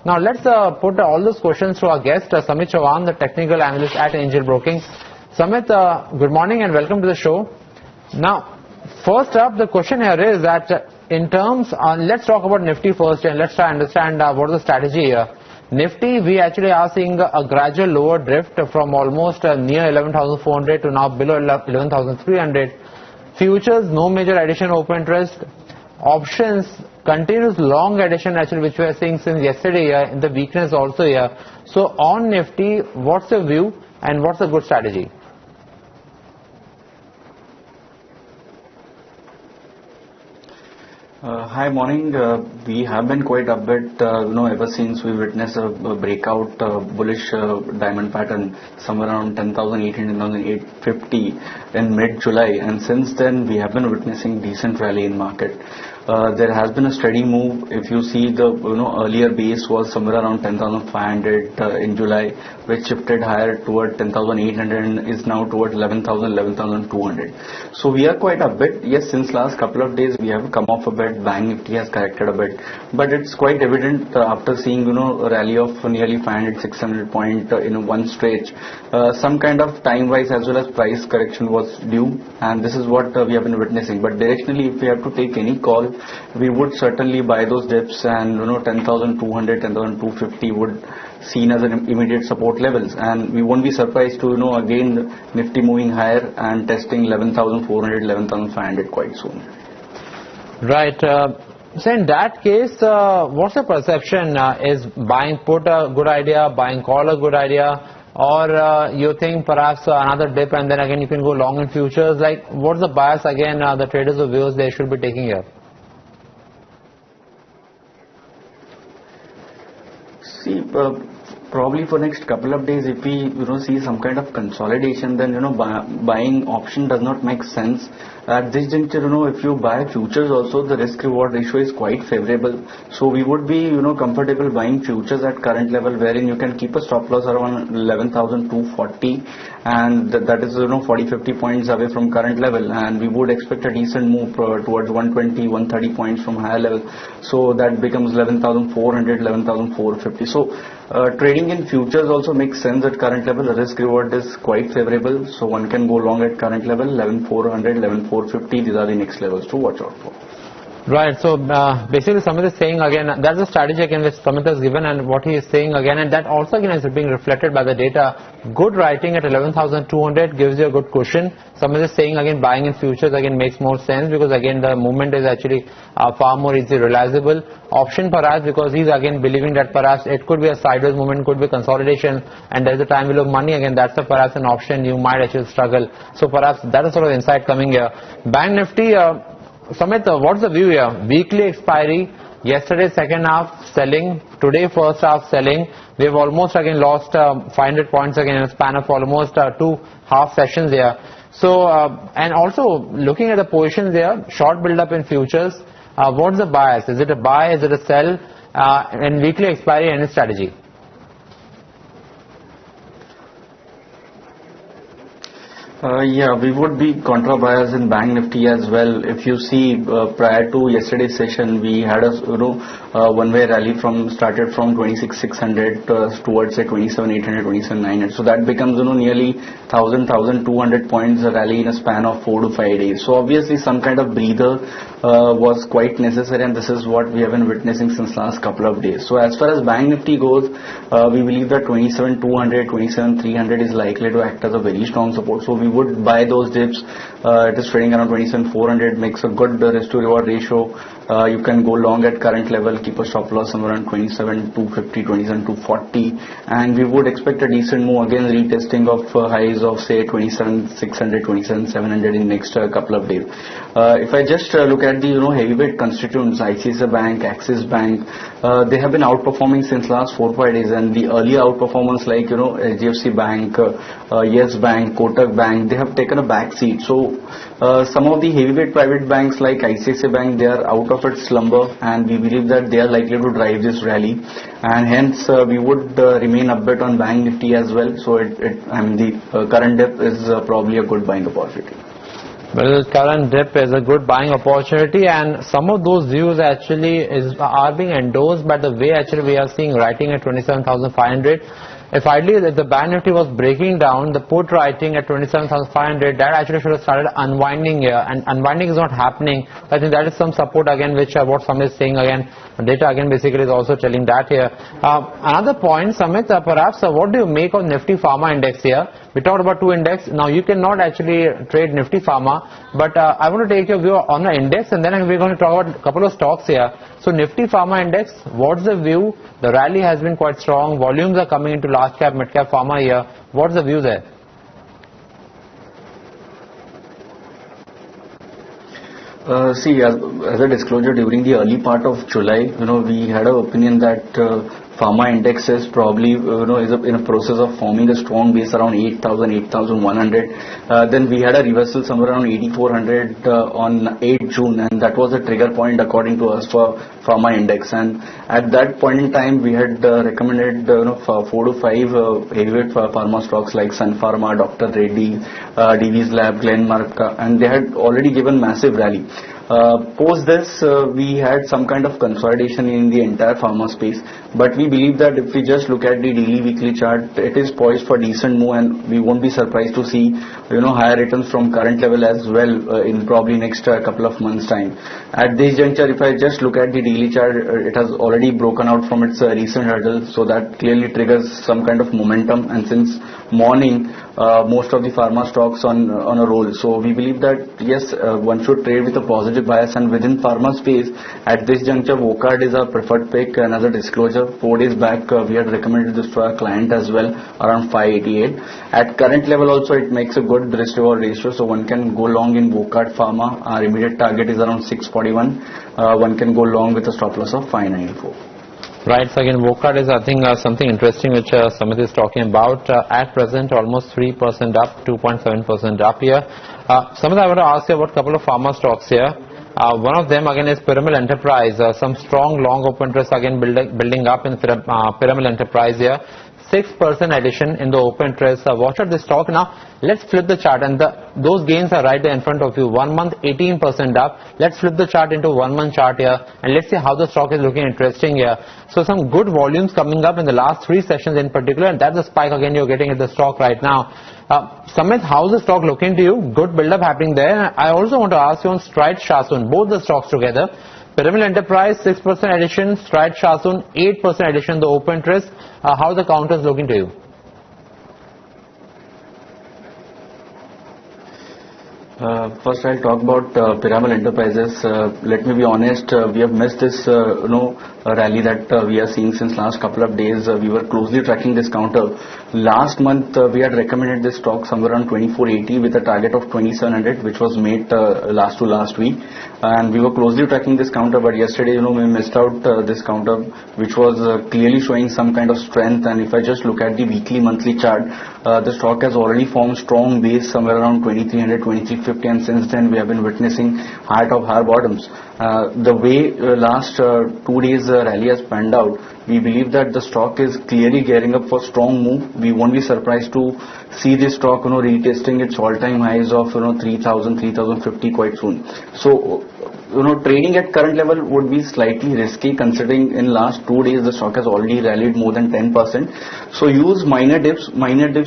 Now let's put all those questions to our guest, Samit Chauhan, the technical analyst at Angel Broking. Samit, good morning and welcome to the show. Now, first up, the question here is that in terms, let's talk about Nifty first and let's try to understand what is the strategy here. Nifty, we actually are seeing a gradual lower drift from almost near 11,400 to now below 11,300. Futures, no major addition open interest. Options, continuous long addition actually, which we are seeing since yesterday here, in the weakness also here. So on Nifty, what's the view and what's the good strategy? Hi, morning. We have been quite upbeat, ever since we witnessed a breakout bullish diamond pattern somewhere around 10,800, 10,850 in mid-July, and since then we have been witnessing decent rally in market. There has been a steady move. If you see the earlier base was somewhere around 10,500 in July, which shifted higher toward 10,800 and is now towards 11,000, 11,200. So we are quite a bit. Yes, since last couple of days we have come off a bit. Bank Nifty has corrected a bit, but it's quite evident after seeing a rally of nearly 500, 600 point in one stretch. Some kind of time-wise as well as price correction was due, and this is what we have been witnessing. But directionally, if we have to take any call, we would certainly buy those dips, and 10,200, 10,250 would seen as an immediate support levels, and we won't be surprised to again Nifty moving higher and testing 11,400, 11,500 quite soon. Right. So in that case, what's the perception? Is buying put a good idea, buying call a good idea, or you think perhaps another dip and then again you can go long in futures? Like, what's the bias again the traders or viewers they should be taking here? See, probably for next couple of days, if we see some kind of consolidation, then buying option does not make sense. At this juncture, if you buy futures also, the risk reward ratio is quite favorable. So we would be comfortable buying futures at current level, wherein you can keep a stop loss around 11,240, and that is 40-50 points away from current level, and we would expect a decent move towards 120-130 points from higher level. So that becomes 11,400, 11,450. So trading in futures also makes sense at current level. The risk reward is quite favorable, so one can go long at current level 11,400, 11,450. These are the next levels to watch out for. Right. So basically Samit is saying again, that's the strategy again which Samit has given, and what he is saying again, and that also again is being reflected by the data. Good writing at 11,200 gives you a good cushion. Samit is saying again buying in futures again makes more sense, because again the movement is actually far more easily realizable. Option perhaps because he's again believing that perhaps it could be a sideways movement, could be consolidation, and there's a time value of money again. That's perhaps an option you might actually struggle. So perhaps that is sort of insight coming here. Bank Nifty. Samit, what's the view here? Weekly expiry, yesterday second half selling, today first half selling. We've almost again lost 500 points again in a span of almost 2 half sessions here. So, and also looking at the positions here, short build up in futures, what's the bias? Is it a buy, is it a sell? And weekly expiry, any strategy? Yeah, we would be contra bias in Bank Nifty as well. If you see, prior to yesterday's session, we had a one-way rally started from 26,600 towards say 27,800, 27,900. So that becomes nearly 1,200 points rally in a span of 4 to 5 days. So obviously some kind of breather was quite necessary, and this is what we have been witnessing since last couple of days. So as far as Bank Nifty goes, we believe that 27,200, 27,300 is likely to act as a very strong support. So we would buy those dips. It is trading around 27,400, makes a good risk to reward ratio. You can go long at current level, keep a stop loss somewhere around 27,250, 27,240, and we would expect a decent move again, retesting of highs of say 27,600, 27,700 in next couple of days. If I just look at the heavyweight constituents, ICICI Bank, Axis Bank, they have been outperforming since last 4-5 days, and the earlier outperformance like HDFC Bank, Yes Bank, Kotak Bank, they have taken a back seat. So some of the heavyweight private banks like ICICI Bank, they are out of its slumber, and we believe that they are likely to drive this rally, and hence we would remain upbeat on Bank Nifty as well. So the current dip is probably a good buying opportunity. Well, current dip is a good buying opportunity, and some of those views actually are being endorsed by the way actually we are seeing writing at 27,500. If ideally if the Bank Nifty was breaking down, the put writing at 27,500, that actually should have started unwinding here, and unwinding is not happening. I think that is some support again, which what Samit is saying again. Data again basically is also telling that here. Another point, Samit, perhaps what do you make of Nifty Pharma Index here? We talked about two index. Now you cannot actually trade Nifty Pharma, but I want to take your view on the index, and then we're going to talk about a couple of stocks here. So Nifty Pharma Index, what's the view? The rally has been quite strong. Volumes are coming into large cap, mid cap pharma here. What's the view there? See, as a disclosure, during the early part of July, we had an opinion that pharma index is probably, is in a process of forming a strong base around 8,000, 8,100. Then we had a reversal somewhere around 8,400 on 8 June, and that was a trigger point according to us for pharma index. And at that point in time, we had recommended 4 to 5 heavyweight pharma stocks like Sun Pharma, Dr. Reddy, Divi's Lab, Glenmark, and they had already given massive rally. Post this, we had some kind of consolidation in the entire pharma space, but we believe that if we just look at the daily weekly chart, it is poised for decent move, and we won't be surprised to see higher returns from current level as well in probably next couple of months time. At this juncture, if I just look at the daily chart, it has already broken out from its recent hurdle, so that clearly triggers some kind of momentum, and since morning most of the pharma stocks on a roll. So we believe that yes, one should trade with a positive bias, and within pharma space at this juncture Vocard is our preferred pick. And as a disclosure, 4 days back we had recommended this to our client as well around 588. At current level also it makes a good risk reward ratio, so one can go long in Vocard Pharma. Our immediate target is around 641. One can go long with a stop loss of 594. Right, so again, Vocard is, I think, something interesting which Samit is talking about. At present, almost 3% up, 2.7% up here. Samit, I want to ask you about a couple of pharma stocks here. One of them, again, is Piramal Enterprise. Some strong long open interest, again, building up in Piramal Enterprise here. 6% addition in the open interest. Watch out this stock. Now, let's flip the chart, and those gains are right there in front of you. 1 month, 18% up. Let's flip the chart into 1 month chart here, and let's see how the stock is looking interesting here. So some good volumes coming up in the last 3 sessions in particular, and that's the spike again you're getting at the stock right now. Samit, how's the stock looking to you? Good build-up happening there. I also want to ask you on Stride Shasun, both the stocks together. Piramal Enterprise, 6% addition, Stride Shasun, 8% addition, the open interest. How the counters looking to you? First I'll talk about Piramal Enterprises. Let me be honest, we have missed this rally that we are seeing since last couple of days. We were closely tracking this counter. Last month we had recommended this stock somewhere around 2480 with a target of 2700, which was made last week, and we were closely tracking this counter, but yesterday we missed out this counter, which was clearly showing some kind of strength. And if I just look at the weekly monthly chart, the stock has already formed strong base somewhere around 2300, 2350, and since then we have been witnessing higher top higher bottoms. The way last 2 days rally has panned out, we believe that the stock is clearly gearing up for strong move. We won't be surprised to see this stock retesting its all-time highs of 3000, 3050 quite soon. So trading at current level would be slightly risky, considering in last 2 days the stock has already rallied more than 10%. So use minor dips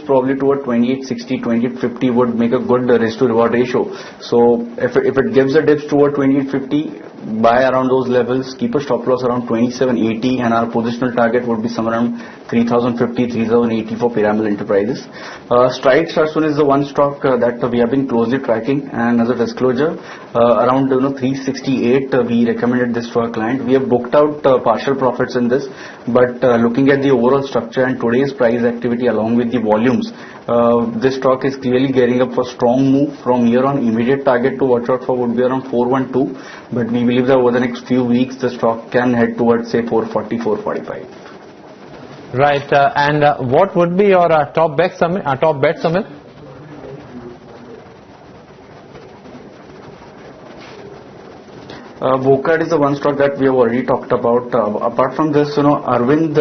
probably toward 2860, 2850 would make a good risk to reward ratio. So if it gives a dips toward 2850, buy around those levels, keep a stop loss around 2780, and our positional target would be somewhere around 3050, 3080 for Piramal Enterprises. Stride Shasun is the one stock that we have been closely tracking, and as a disclosure, around 368 we recommended this to our client. We have booked out partial profits in this, but looking at the overall structure and today's price activity along with the volumes, this stock is clearly gearing up for strong move. From here on, immediate target to watch out for would be around 412, but we believe that over the next few weeks the stock can head towards say 440, 445. Right, and what would be your top bet, Samit? Vocard is the one stock that we have already talked about. Apart from this, Arvind,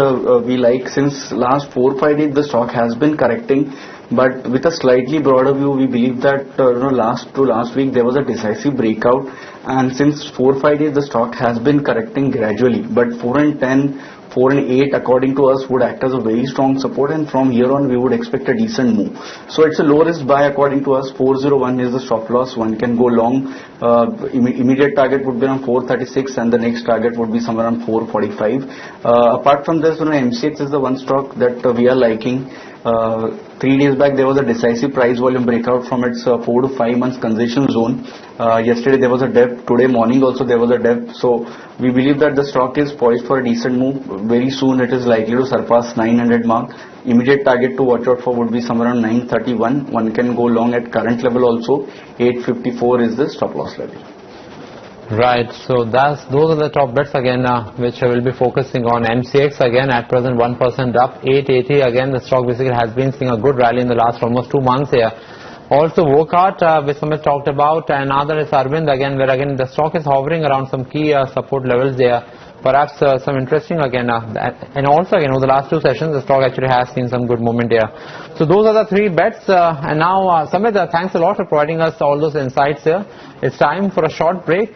we like since last 4-5 days the stock has been correcting. But with a slightly broader view, we believe that last week there was a decisive breakout, and since 4-5 days the stock has been correcting gradually. But 4 and 10, 4 and 8 according to us would act as a very strong support, and from here on we would expect a decent move. So it's a low risk buy according to us. 401 is the stop loss. One can go long. Immediate target would be around 436 and the next target would be somewhere around 445. Apart from this, MCX is the one stock that we are liking. 3 days back there was a decisive price volume breakout from its 4 to 5 months concession zone. Yesterday there was a dip. Today morning also there was a dip. So we believe that the stock is poised for a decent move. Very soon it is likely to surpass 900 mark. Immediate target to watch out for would be somewhere around 931. One can go long at current level also. 854 is the stop loss level. Right, so those are the top bets again, which I will be focusing on. MCX again at present 1% up, 880 again. The stock basically has been seeing a good rally in the last almost 2 months here. Also Wockhardt, which Sumit talked about, and another is Arvind again, where again the stock is hovering around some key support levels there. Perhaps some interesting again, and also again over the last 2 sessions the stock actually has seen some good movement here. So those are the 3 bets, and now Sumit, thanks a lot for providing us all those insights here. It's time for a short break.